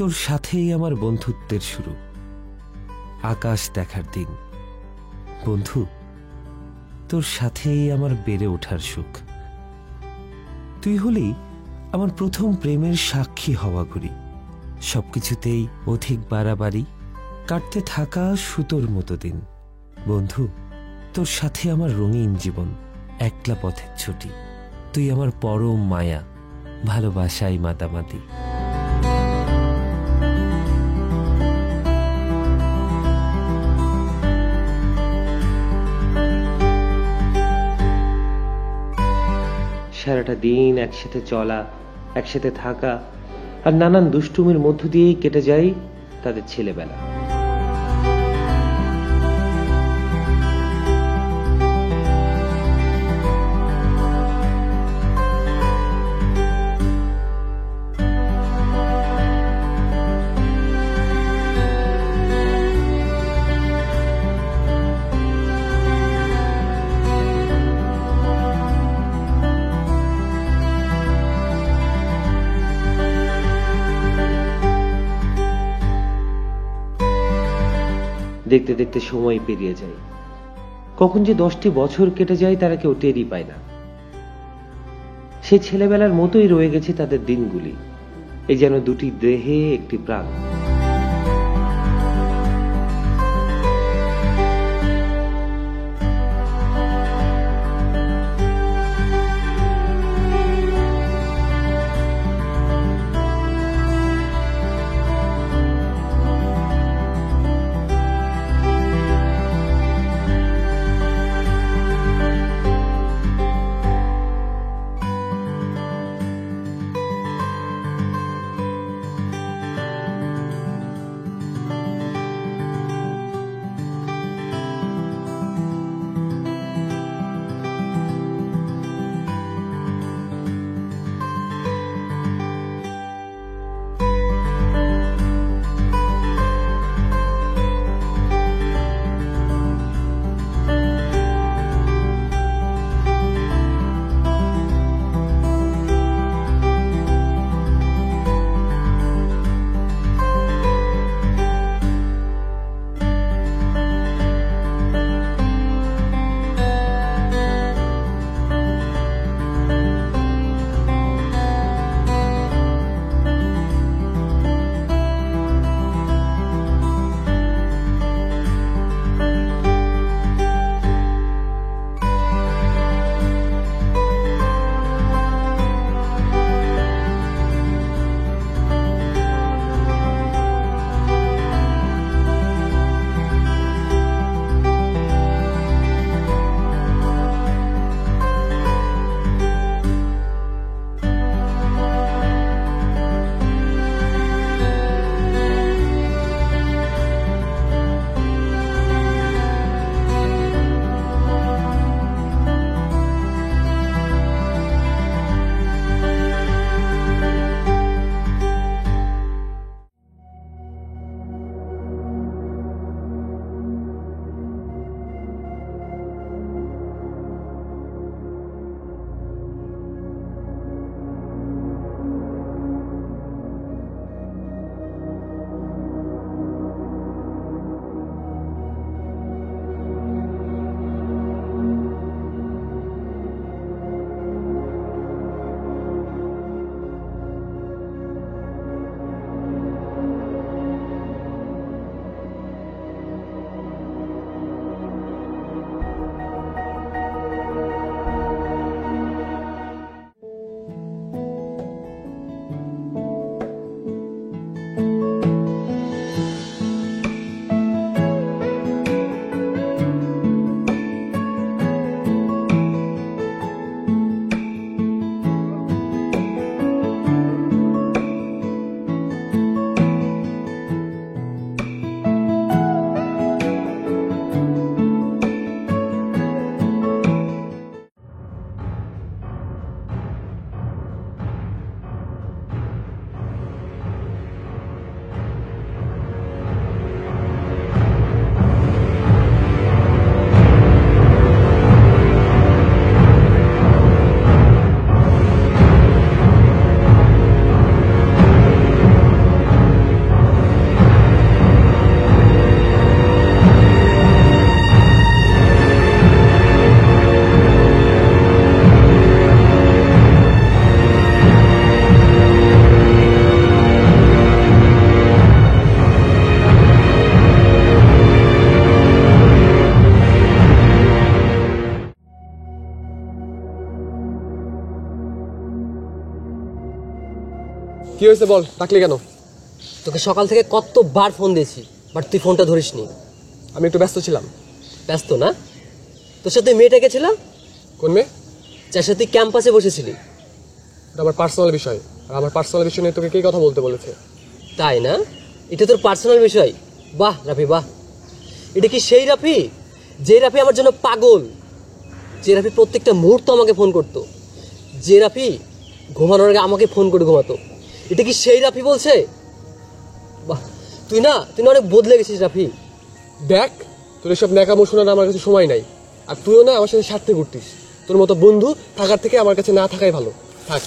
তোর সাথেই আমার বন্ধুত্বের শুরু, আকাশ দেখার দিন। বন্ধু, তোর সাথেই আমার বেড়ে ওঠার সুখ। তুই হলি আমার প্রথম প্রেমের সাক্ষী হওয়া ঘুরি, সবকিছুতেই অধিক বাড়াবাড়ি, কাটতে থাকা সুতোর মতো দিন। বন্ধু, তোর সাথে আমার রঙিন জীবন, একলা পথের ছুটি। তুই আমার পরম মায়া, ভালোবাসাই মাতামাতি। সারাটা দিন একসাথে চলা, একসাথে থাকা আর নানান দুষ্টুমির মধ্য দিয়েই কেটে যায় তাদের ছেলেবেলা। দেখতে দেখতে সময় পেরিয়ে যায়, কখন যে 10টি বছর কেটে যায় তারা কেউ টেরই পায় না। সেই ছেলেবেলার মতোই রয়ে গেছে তাদের দিনগুলি, এই যেন দুটি দেহে একটি প্রাণ। কি হয়েছে বল, ডাকলি কেন? তোকে সকাল থেকে কতবার ফোন দিয়েছি, বাট তুই ফোনটা ধরিসনি। আমি একটু ব্যস্ত ছিলাম। ব্যস্ত না? তোর সাথে মেয়েটা কে ছিল? কোন মেয়ে? যার সাথে তুই ক্যাম্পাসে বসেছিলি। এটা আমার পার্সোনাল বিষয়, আর আমার পার্সোনাল বিষয় নিয়ে তোকে কি কথা বলতে বলেছে? তাই না? এটা তোর পার্সোনাল বিষয়? বাহ রাফি বাহ। এটা কি সেই রাফি যে রাফি আমার জন্য পাগল, যে রাফি প্রত্যেকটা মুহূর্ত আমাকে ফোন করতো, যে রাফি ঘুমানোর আগে আমাকে ফোন করে ঘুমাতো? এটা কি সেই রাফি বলছে? বাহ, তুই না অনেক বদলে গেছিস রাফি। দেখ, তোর এসব ন্যাকামো শোনার আমার কাছে সময় নাই। আর তুইও না আমার সাথে স্বার্থে ঘুরতিস। তোর মতো বন্ধু থাকার থেকে আমার কাছে না থাকাই ভালো। থাক।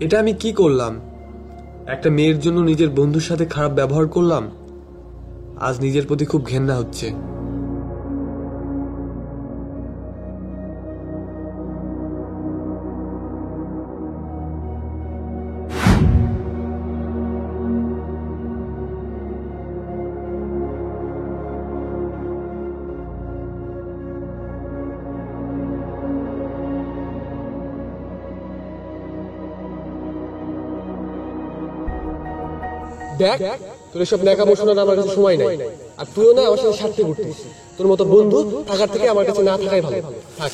এটা আমি কি করলাম? একটা মেয়ের জন্য নিজের বন্ধুর সাথে খারাপ ব্যবহার করলাম। আজ নিজের প্রতি খুব ঘেন্না হচ্ছে। দেখ, তোর এসব ন্যাকামো শোনার আমার কাছে সময় নাই। আর তুইও না আমার সাথে স্বার্থে ঘুরতিস। তোর মতো বন্ধু থাকার থেকে আমার কাছে না থাকাই ভালো। থাক।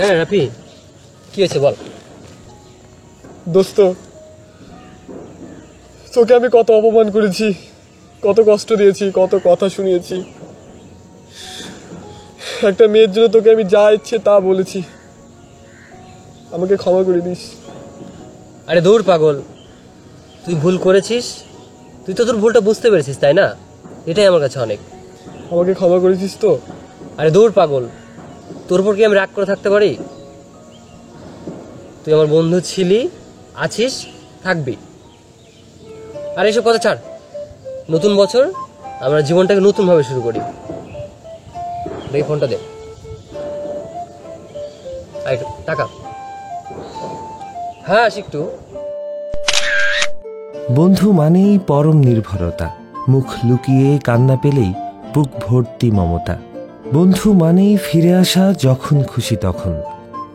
হ্যাঁ রাফি, কি হয়েছে বল। দোস্ত, তোকে আমি কত অপমান করেছি, কত কষ্ট দিয়েছি, কত কথা শুনিয়েছি। একটা মেয়ের জন্য তোকে আমি যা ইচ্ছে তা বলেছি। আমাকে ক্ষমা করে দিস। আরে দূর পাগল, তুই ভুল করেছিস, তুই তো তোর ভুলটা বুঝতে পেরেছিস, তাই না? এটাই আমার কাছে অনেক। আমাকে ক্ষমা করেছিস তো? আরে দূর পাগল, তোর উপর কি আমি রাগ করে থাকতে পারি? তুই আমার বন্ধু ছিলি, আছিস, থাকবি। আর এসব কথা ছাড়। নতুন বছর, আমরা জীবনটাকে নতুনভাবে শুরু করি। দেখি ফোনটা দে। টাকা। হ্যাঁ একটু। বন্ধু মানেই পরম নির্ভরতা, মুখ লুকিয়ে কান্না পেলেই বুক ভর্তি মমতা। বন্ধু মানেই ফিরে আসা যখন খুশি তখন।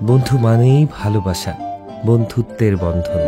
বন্ধু মানেই ভালোবাসা, বন্ধুত্বের বন্ধন।